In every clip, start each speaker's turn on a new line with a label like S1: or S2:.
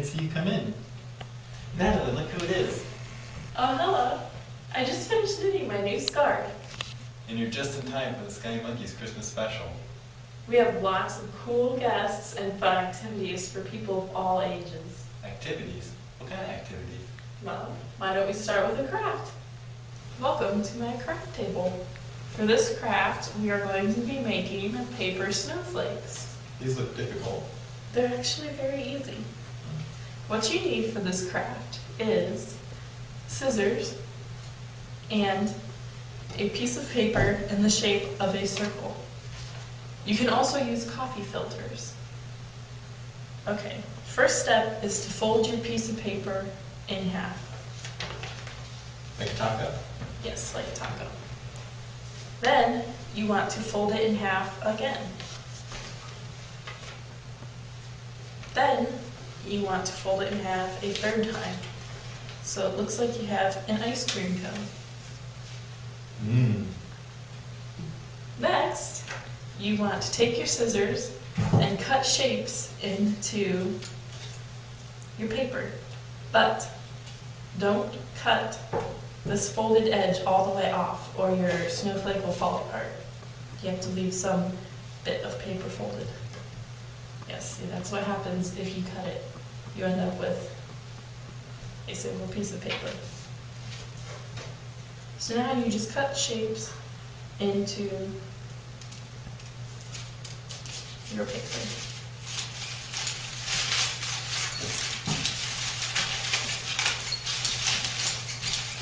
S1: didn't see you come in. Natalie, look who it is.
S2: Oh, hello. I just finished knitting my new scarf.
S1: And you're just in time for the Scummy Monkeys Christmas special.
S2: We have lots of cool guests and fun activities for people of all ages.
S1: Activities? What kind of activities?
S2: Well, why don't we start with a craft? Welcome to my craft table. For this craft, we are going to be making paper snowflakes.
S1: These look difficult.
S2: They're actually very easy. What you need for this craft is scissors and a piece of paper in the shape of a circle. You can also use coffee filters. Okay, first step is to fold your piece of paper in half.
S1: Like a taco?
S2: Yes, like a taco. Then you want to fold it in half again. Then you want to fold it in half a third time. So it looks like you have an ice cream cone. Next, you want to take your scissors and cut shapes into your paper. But don't cut this folded edge all the way off or your snowflake will fall apart. You have to leave some bit of paper folded. Yes, see, that's what happens if you cut it. You end up with a single piece of paper. So now you just cut shapes into your paper.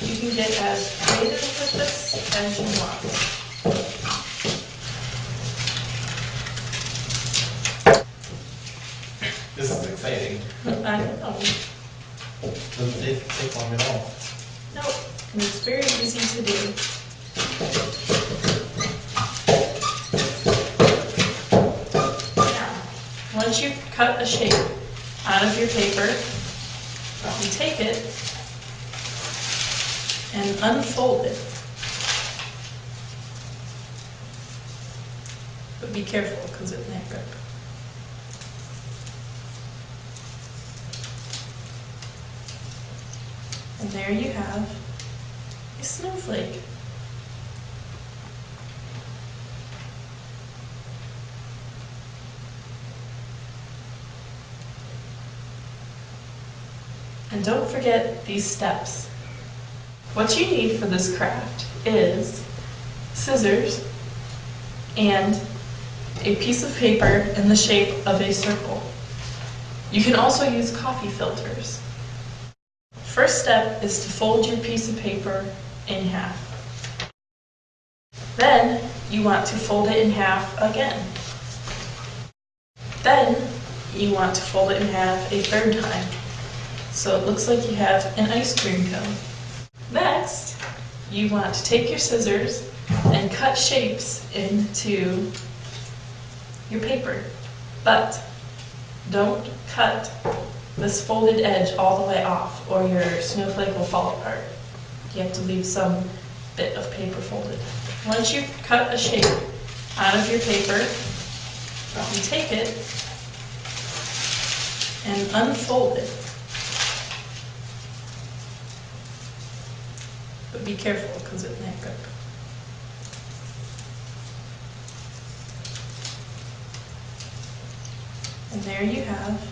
S2: You can get as creative with this as you want.
S1: This is exciting.
S2: I know.
S1: Doesn't take long at all.
S2: Nope, and it's very easy to do. Now, once you've cut a shape out of your paper, you take it and unfold it. But be careful because it might rip. And there you have a snowflake. And don't forget these steps. What you need for this craft is scissors and a piece of paper in the shape of a circle. You can also use coffee filters. First step is to fold your piece of paper in half. Then you want to fold it in half again. Then you want to fold it in half a third time. So it looks like you have an ice cream cone. Next, you want to take your scissors and cut shapes into your paper. But don't cut this folded edge all the way off or your snowflake will fall apart. You have to leave some bit of paper folded. Once you've cut a shape out of your paper, you take it and unfold it. But be careful because it might rip. And there you have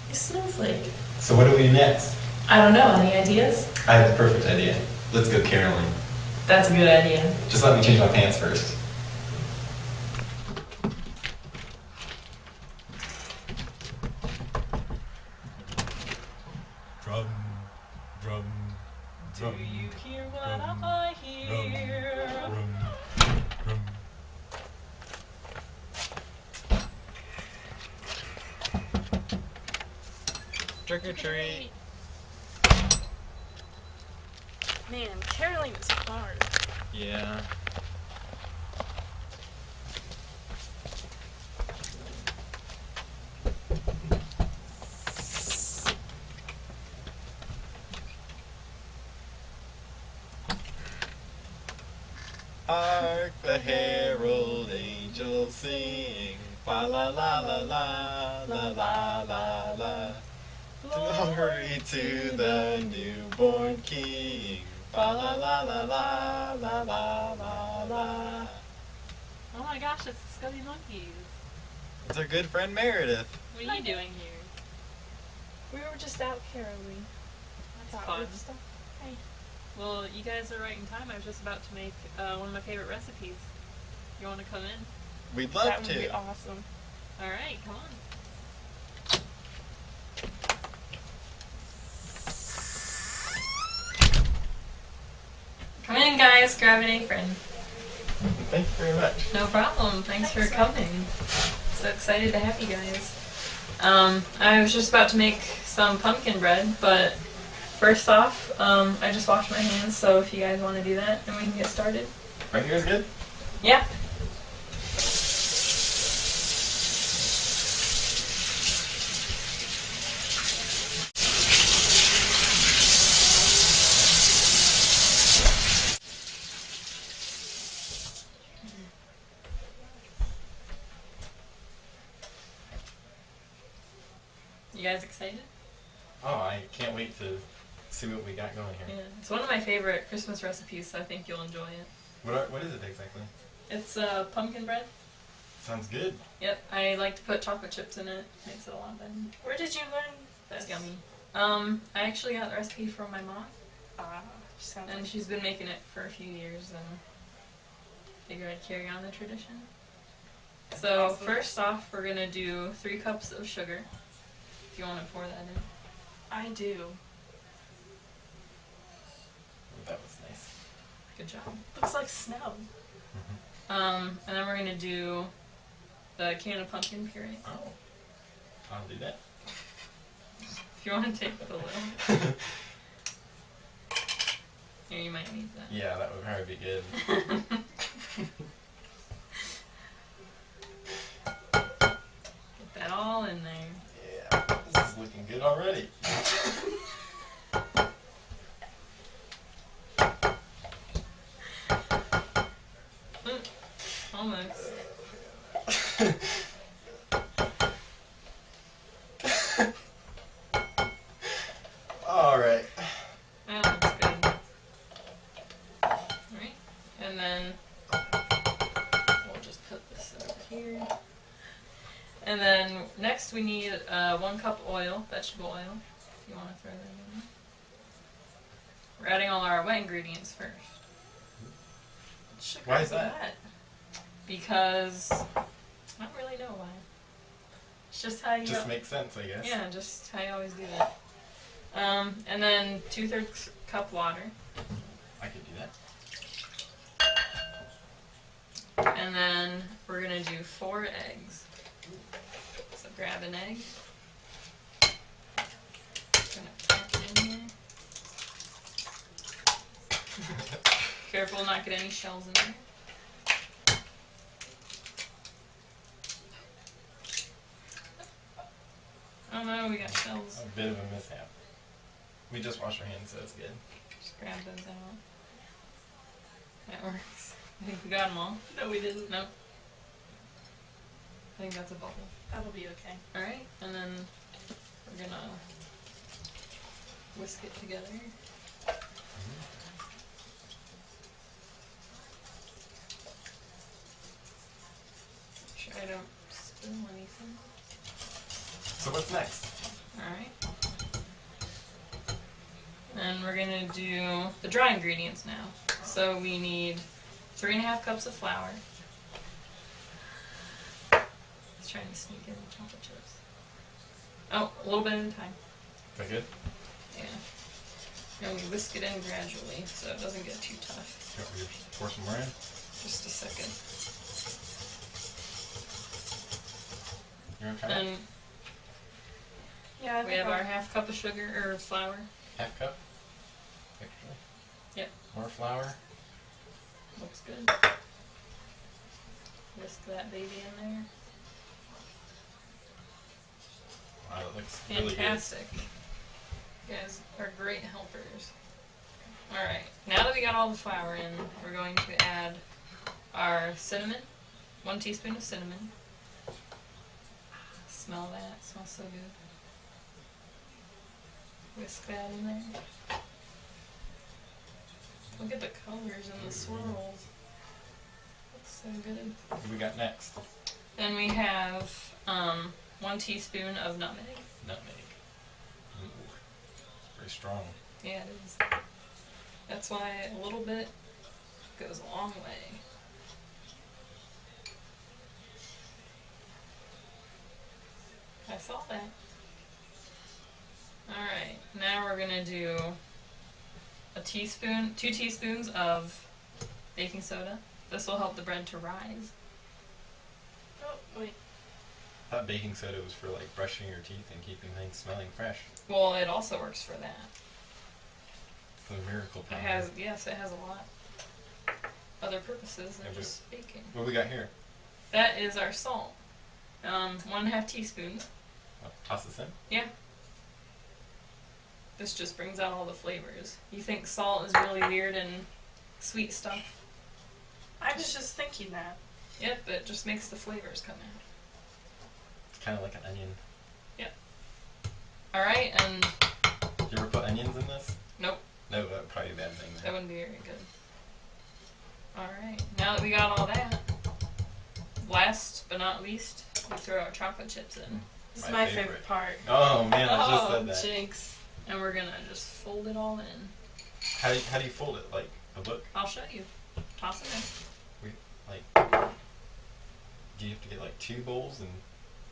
S2: a snowflake.
S1: So what do we do next?
S2: I don't know, any ideas?
S1: I have the perfect idea. Let's go caroling.
S2: That's a good idea.
S1: Just let me change my pants first.
S3: Drum, drum, drum.
S2: Do you hear what
S3: drum,
S2: I hear?
S3: Drum, drum.
S1: Trick or treat.
S2: Man, caroling is hard.
S1: Yeah. Hark the herald angels sing, fa la la la la la la la la. Glory to the newborn king. Fa la la la la la la la la.
S4: Oh my gosh, it's the Scummy Monkeys.
S1: It's our good friend Meredith.
S4: What are you doing here?
S2: We were just out caroling.
S4: That's
S2: Thought
S4: fun.
S2: we'd stop. Hey.
S4: Well, you guys are right in time. I was just about to make one of my favorite recipes. You want to come in?
S1: We'd
S2: That
S1: love
S2: would be
S1: to.
S2: awesome.
S4: Alright, come on. Come in, guys. Grab an apron.
S1: Thank you very much.
S4: No problem. Thanks for coming. So excited to have you guys. I was just about to make some pumpkin bread, but first off, I just washed my hands, so if you guys want to do that, then we can get started.
S1: Right here is good?
S4: Yeah. You guys excited?
S1: Oh, I can't wait to see what we got going here.
S4: Yeah. It's one of my favorite Christmas recipes, so I think you'll enjoy it.
S1: What is it exactly?
S4: It's pumpkin bread.
S1: Sounds good.
S4: Yep. I like to put chocolate chips in it. Makes it a lot better.
S2: Where did you learn
S4: That's
S2: this?
S4: yummy. I actually got the recipe from my mom,
S2: Sounds
S4: and
S2: like
S4: she's been making it for a few years, and figured I'd carry on the tradition. So
S2: awesome.
S4: first off, we're gonna do 3 cups of sugar. If you want to pour that in.
S2: I do.
S1: That was nice.
S4: Good job.
S2: Looks like snow.
S4: And then we're gonna do the can of pumpkin puree.
S1: Oh. I'll do that.
S4: If you want to take the little. Here, you might need that.
S1: Yeah, that would probably be good.
S4: Get that all in there.
S1: Yeah, this is looking good already.
S4: Almost.
S1: Alright.
S4: Oh, that's good. Alright. And then we'll just put this over here. And then next we need 1 cup oil, vegetable oil, if you want to throw that in. We're adding all our wet ingredients first.
S2: Sugar
S1: Why is
S2: isn't
S1: that?
S2: wet.
S4: Because I don't really know why. It's just how you
S1: Just makes sense, I guess.
S4: Yeah, just how you always do it. And then 2/3 cup water.
S1: I could do that.
S4: And then we're gonna do 4 eggs. So grab an egg. Gonna pop it in here. Careful not get any shells in there. Oh no, we got shells.
S1: A bit of a mishap. We just washed our hands, so it's good.
S4: Just grab those out. That works. I think we got them all.
S2: No, we didn't.
S4: Nope. I think that's a bubble.
S2: That'll be okay.
S4: Alright, and then we're gonna whisk it together. Make sure I don't spill anything.
S1: So what's next?
S4: Alright. And we're gonna do the dry ingredients now. So we need 3.5 cups of flour. Let's try and sneak in the chocolate chips. Oh, a little bit at a time.
S1: Is that good?
S4: Yeah. And we whisk it in gradually so it doesn't get too tough.
S1: You want me to pour some more in?
S4: Just a second.
S1: You want to try it?
S4: And
S2: Yeah,
S4: we have our 1/2 cup of sugar or flour.
S1: 1/2 cup? Actually.
S4: Yep.
S1: More flour.
S4: Looks good. Whisk that baby in there.
S1: Wow, that looks really good.
S4: Fantastic. You guys are great helpers. Alright, now that we got all the flour in, we're going to add our cinnamon. 1 teaspoon of cinnamon. Smell that, it smells so good. Whisk that in there. Look at the colors and the swirls. Looks so good.
S1: What do we got next?
S4: Then we have 1 teaspoon of nutmeg.
S1: Nutmeg. Ooh. It's very strong.
S4: Yeah, it is. That's why a little bit goes a long way. I saw that. Alright, now we're gonna do a teaspoon, 2 teaspoons of baking soda. This will help the bread to rise.
S2: Oh, wait.
S1: I thought baking soda was for like brushing your teeth and keeping things smelling fresh.
S4: Well, it also works for that.
S1: It's a miracle
S4: It
S1: powder.
S4: has, yes, it has a lot other purposes than just baking.
S1: What do we got here?
S4: That is our salt. 1.5 teaspoons.
S1: Toss this in?
S4: Yeah. This just brings out all the flavors. You think salt is really weird and sweet stuff?
S2: I was just thinking that.
S4: Yep, it just makes the flavors come out.
S1: It's kind of like an onion.
S4: Yep. Alright, and...
S1: Do you ever put onions in this?
S4: Nope.
S1: No, that would probably be a bad thing
S4: That
S1: there.
S4: wouldn't be very good. Alright, now that we got all that, last but not least, we throw our chocolate chips in.
S2: This is my favorite part.
S1: Oh man, I just
S4: Oh,
S1: said that.
S2: Jinx.
S4: And we're gonna just fold it all in.
S1: How do you fold it? Like a book?
S4: I'll show you. Toss it in.
S1: Do you have to get like 2 bowls and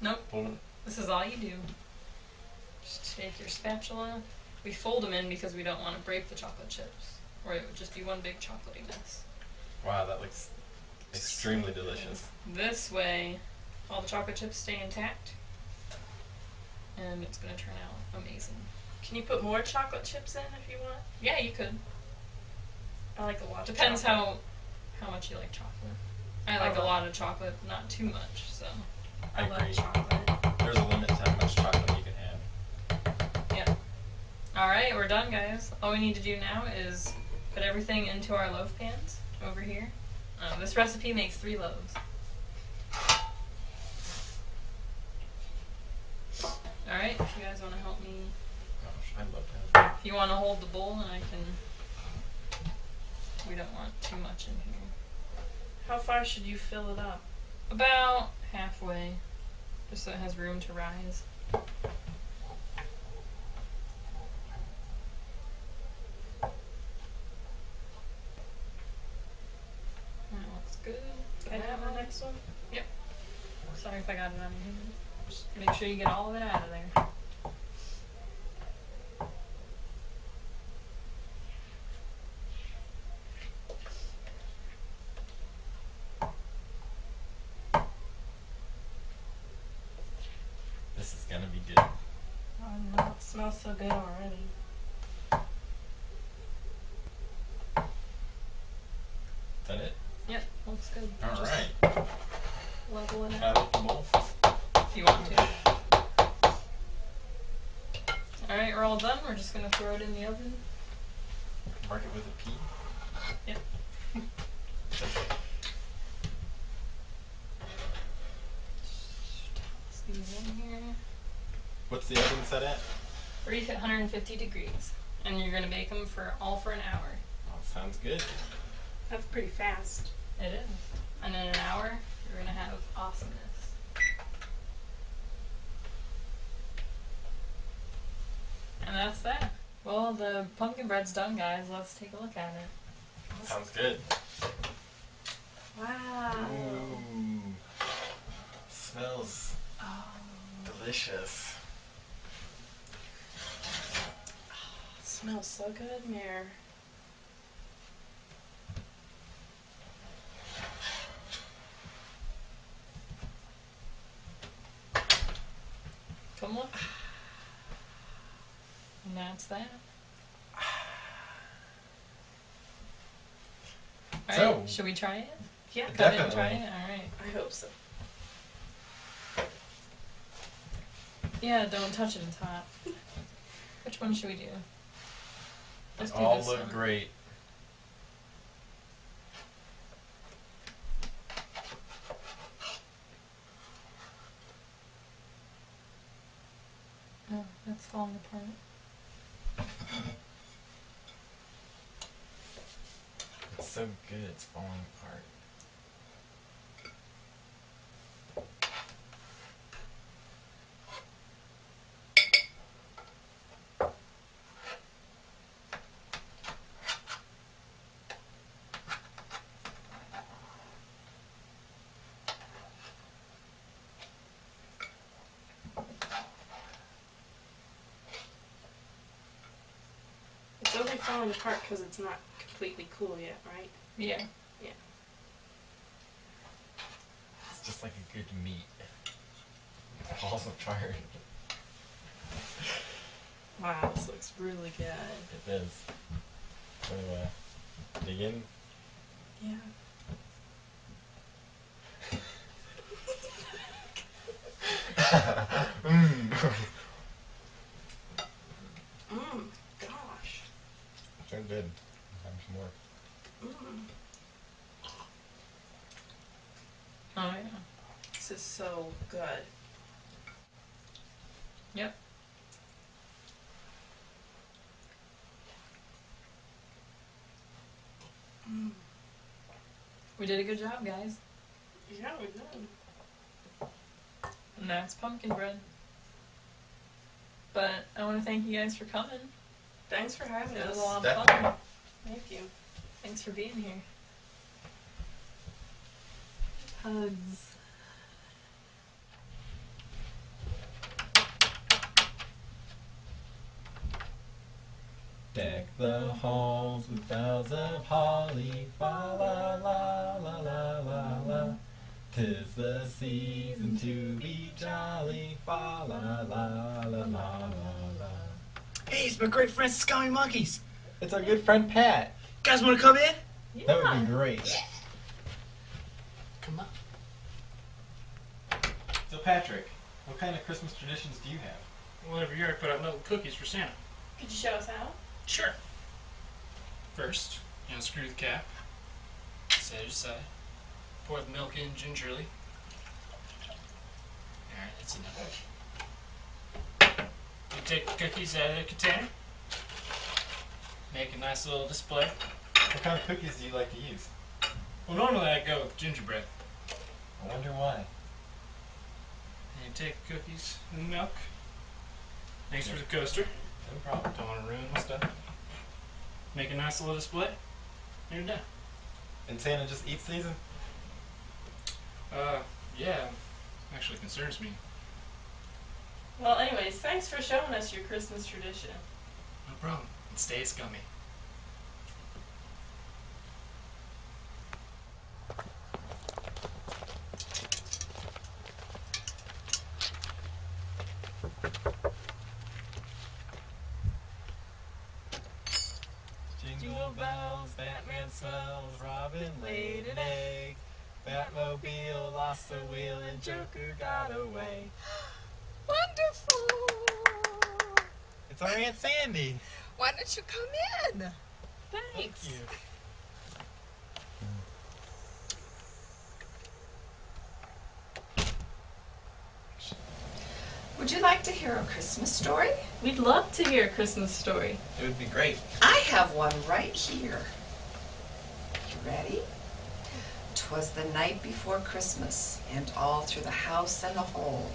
S4: Nope.
S1: fold them?
S4: This is all you do. Just take your spatula. We fold them in because we don't want to break the chocolate chips, or it would just be one big chocolatey mess.
S1: Wow, that looks extremely delicious.
S4: This way, all the chocolate chips stay intact, and it's gonna turn out amazing.
S2: Can you put more chocolate chips in if you want?
S4: Yeah, you could.
S2: I like a lot.
S4: Depends
S2: of chocolate.
S4: how much you like chocolate. I like a lot of chocolate, not too much. So.
S1: I
S2: love
S1: agree.
S2: chocolate.
S1: There's a limit to how much chocolate you can have.
S4: Yeah. Alright, we're done, guys. All we need to do now is put everything into our loaf pans over here. This recipe makes 3 loaves. Alright, if you guys want to help me.
S1: Gosh, I'd love to have
S4: If you want to hold the bowl, and I can. We don't want too much in here.
S2: How far should you fill it up?
S4: About halfway, just so it has room to rise. That looks good.
S2: Can I have the next one?
S4: Yep. Sorry if I got it on your hand. Just make sure you get all of it out of there.
S1: This is gonna be good.
S2: Oh no, it smells so good already.
S1: Is that it?
S4: Yep, looks good. Just
S1: Alright.
S4: level it
S1: Can I
S4: out
S1: lift the bowl?
S4: if you want to. Alright, we're all done. We're just gonna throw it in the oven.
S1: Mark it with a P.
S4: Yep. Toss these in here.
S1: What's the oven set at?
S4: 150 degrees. And you're gonna bake them for an hour.
S1: Oh, sounds good.
S2: That's pretty fast.
S4: It is. And in an hour, you're gonna have awesomeness. And that's that. Well, the pumpkin bread's done, guys. Let's take a look at it.
S1: Sounds good.
S2: Wow.
S1: Ooh. Smells delicious.
S2: It smells so good in here.
S4: Come look. And that's that. Alright,
S1: So-
S4: should we try it?
S2: Yeah.
S4: Cut it and try
S1: Definitely.
S4: it? Alright.
S2: I hope so.
S4: Yeah, don't touch it, it's hot. Which one should we do? Let's
S1: They
S4: do
S1: all
S4: this
S1: look
S4: one.
S1: great.
S4: Oh, that's falling apart.
S1: so good it's falling apart.
S5: It's only falling apart because it's not completely cool yet, right?
S4: Yeah.
S1: It's just like a good meat. It falls apart.
S5: Wow, this looks really good.
S1: It does. So, dig in.
S5: Yeah.
S1: Mmm.
S5: Mmm, gosh.
S1: So good. Have some more.
S5: Mmm.
S4: Oh yeah.
S5: This is so good.
S4: Yep.
S5: Mmm.
S4: We did a good job, guys.
S5: Yeah, we did.
S4: And that's pumpkin bread. But I want to thank you guys for coming.
S5: Thanks for having
S4: It was a
S5: us.
S4: lot of
S1: Definitely.
S4: fun.
S5: Thank you.
S4: Thanks for being here. Hugs.
S1: Deck the halls with boughs of holly, fa la la la la la la. 'Tis the season to be jolly, fa la la la la la la.
S6: Hey, it's my great friends, the Scummy Monkeys.
S1: It's our good friend Pat.
S6: Guys want to come in?
S4: Yeah.
S1: That would be great.
S6: Come on.
S1: So Patrick, what kind of Christmas traditions do you have?
S6: Well, every year I put out little cookies for Santa.
S5: Could you show us how?
S6: Sure. First, unscrew the cap, set it aside, pour the milk in gingerly. Alright, that's enough. You take the cookies out of the container, make a nice little display.
S1: What kind of cookies do you like to use?
S6: Well, normally I go with gingerbread.
S1: I wonder why.
S6: And you take the cookies and the milk. Thanks for the coaster.
S1: No problem.
S6: Don't want to ruin my stuff. Make a nice little display. And you're done.
S1: And Santa just eats these?
S6: Yeah. Actually concerns me.
S5: Well, anyways, thanks for showing us your Christmas tradition.
S6: No problem. And stay scummy.
S1: Jingle bells, Batman smells, Robin laid an egg. Batmobile lost the wheel and Joker got away.
S7: Wonderful!
S1: It's our Aunt Sandy.
S7: Why don't you come in?
S1: Thank you.
S7: Would you like to hear a Christmas story?
S2: We'd love to hear a Christmas story.
S1: It would be great.
S7: I have one right here. You ready? 'Twas the night before Christmas, and all through the house and the hole,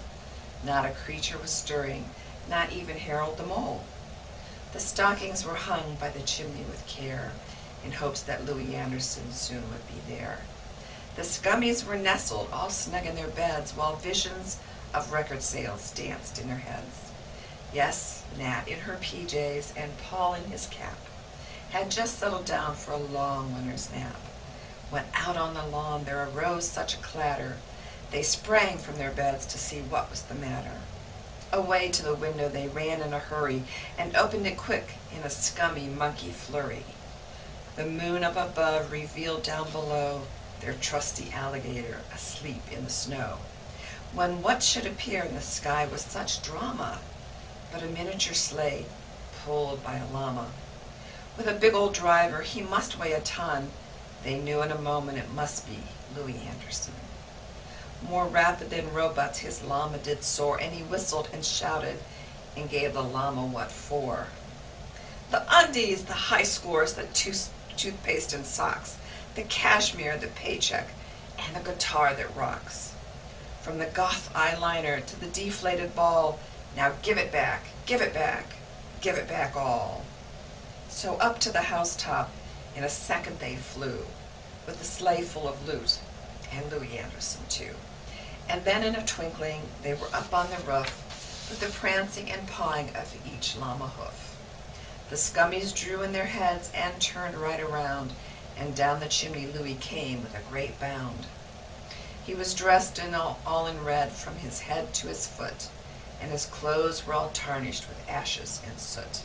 S7: not a creature was stirring, not even Harold the Mole. The stockings were hung by the chimney with care, in hopes that Louis Anderson soon would be there. The Scummies were nestled all snug in their beds, while visions of record sales danced in their heads. Yes, Nat in her PJs and Paul in his cap had just settled down for a long winter's nap, when out on the lawn there arose such a clatter, they sprang from their beds to see what was the matter. Away to the window they ran in a hurry, and opened it quick in a scummy monkey flurry. The moon up above revealed down below their trusty alligator asleep in the snow, when what should appear in the sky was such drama, but a miniature sleigh pulled by a llama. With a big old driver, he must weigh a ton. They knew in a moment it must be Louis Anderson. More rapid than robots his llama did soar, and he whistled and shouted and gave the llama what for. The undies, the high scores, the toothpaste and socks, the cashmere, the paycheck, and the guitar that rocks. From the goth eyeliner to the deflated ball, now give it back, give it back, give it back all. So up to the housetop in a second they flew, with the sleigh full of loot, and Louis Anderson too. And then in a twinkling they were up on the roof, with the prancing and pawing of each llama hoof. The scummies drew in their heads and turned right around, and down the chimney Louis came with a great bound. He was dressed in all in red from his head to his foot, and his clothes were all tarnished with ashes and soot.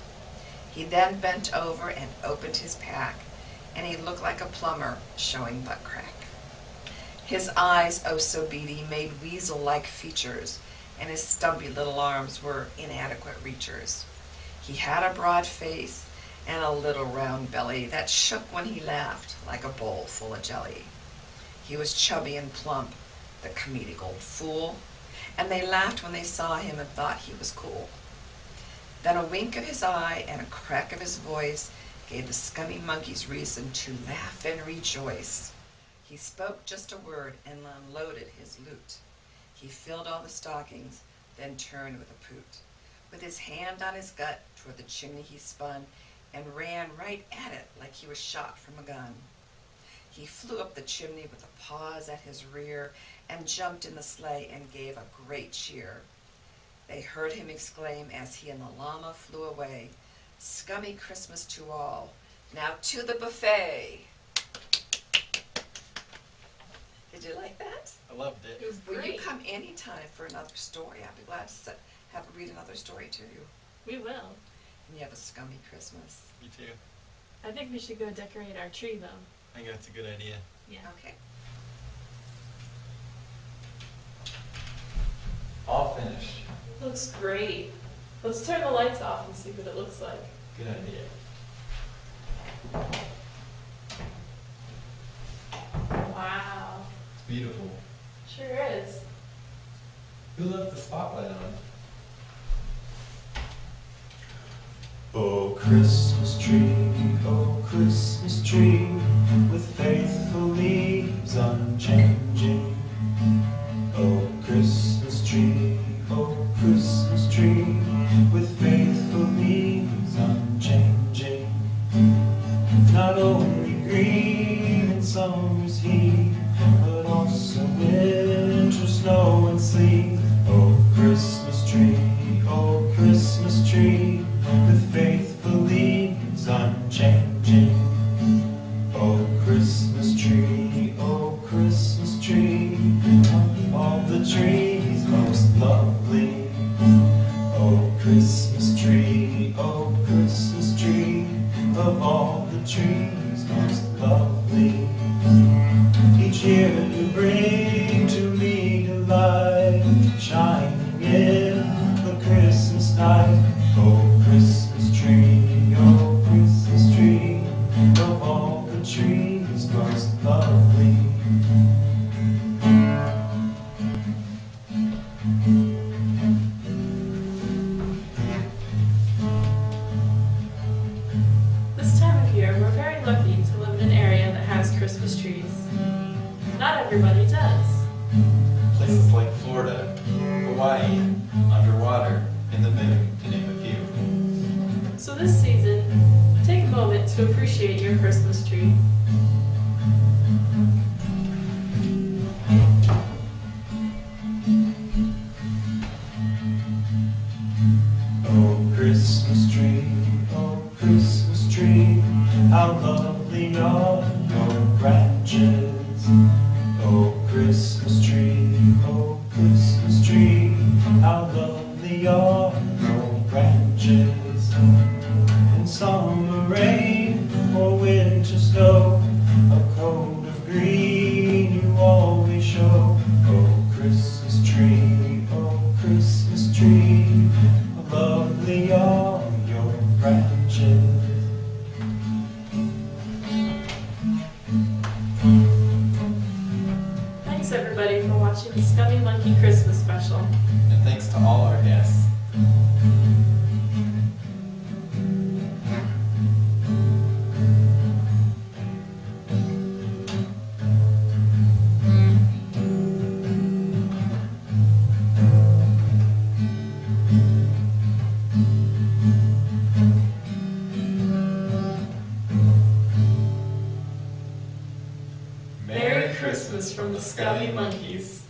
S7: He then bent over and opened his pack, and he looked like a plumber showing butt crack. His eyes, oh so beady, made weasel-like features, and his stumpy little arms were inadequate reachers. He had a broad face and a little round belly that shook when he laughed like a bowl full of jelly. He was chubby and plump, the comedic old fool, and they laughed when they saw him and thought he was cool. Then a wink of his eye and a crack of his voice gave the scummy monkeys reason to laugh and rejoice. He spoke just a word and unloaded his loot. He filled all the stockings, then turned with a poot. With his hand on his gut toward the chimney he spun, and ran right at it like he was shot from a gun. He flew up the chimney with the paws at his rear, and jumped in the sleigh and gave a great cheer. They heard him exclaim as he and the llama flew away, "Scummy Christmas to all, now to the buffet." Did you like that?
S1: I loved it.
S2: It was
S7: Will you
S2: great.
S7: come anytime for another story? I'd be glad to read another story to you.
S2: We will.
S7: And you have a scummy Christmas.
S1: Me too.
S2: I think we should go decorate our tree though.
S1: I think that's a good idea.
S2: Yeah.
S7: Okay.
S1: All finished.
S2: Looks great. Let's turn the lights off and see what it looks like.
S1: Good idea.
S2: Wow.
S1: It's beautiful.
S2: Sure is.
S1: Who left the spotlight on?
S3: Oh, Christmas tree, with faithful leaves unchanging. Oh, Christmas tree, with faithful leaves unchanging. Not only green in summer's heat, but also winter snow and sleet. Oh, Christmas tree, with faithful leaves unchanging. Oh, Christmas tree, of all the trees most lovely. Oh, Christmas tree, of all the trees most lovely. Each year you bring to me delight, shining in the Christmas night. Oh, Christmas tree, of all the trees most lovely.
S2: This time of year, we're very lucky to live in an area that has Christmas trees. Not everybody does.
S1: Places like Florida, Hawaii, underwater, in the moon, to name a few.
S2: So this season, take a moment to appreciate your Christmas tree.
S3: Oh, Christmas tree, how lovely are your branches. Oh, Christmas tree, how lovely are your branches. In summer rain or winter snow, a coat of green you always show. Oh, Christmas tree, how lovely are your branches.
S2: Thanks everybody for watching the Scummy Monkey Christmas special.
S1: And thanks to all our guests.
S2: Merry Christmas from the Scummy Monkeys.